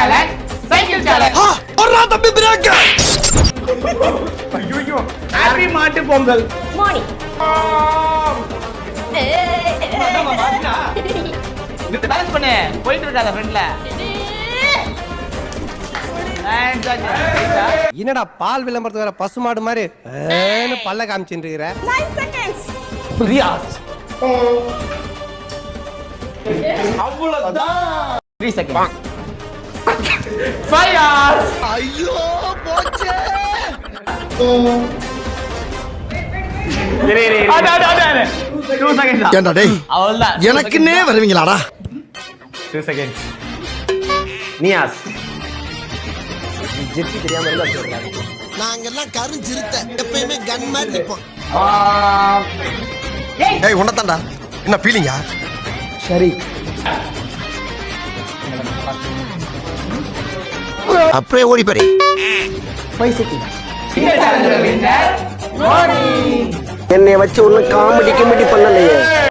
Challenge cycle challenge. ஒரா தம்பி break. ஐயோ happy மாட்டு பொங்கல். மார்னிங். இது பேலன்ஸ் பண்ணு. போயிட்டு இருக்காத ஃப்ரெண்ட்ல. என்னடா பால் விளம்பரத்துக்கு வர பசுமாடு மாதிரி பல்ல காமிச்சுட்டு இருக்கிற. 9 seconds. ரியாஸ். அவ்வளவுதான். 3 seconds. 5 hours. ஐயோ போச்சே. அட 2 seconds. ஏண்டா டேய் அவ்வளவுதான். எனக்குன்னே வருவீங்களாடா. 2 seconds. நியாஸ். ஜெட்டி தெரியாம இருந்தா சொல்றாங்க. நாங்கெல்லாம் கருஞ்சிருத்த எப்பயுமே கன் மாதிரி நிப்போம். ஏய் ஏய் உன்னதான்டா. என்ன ஃபீலிங்கா? சரி. அப்படியே ஓடி பாரு. 5 seconds. இந்த சேலஞ்ச் வின்னர் மோனி. என்னைய வச்சு ஒன்னும் காமெடி பண்ணலையே.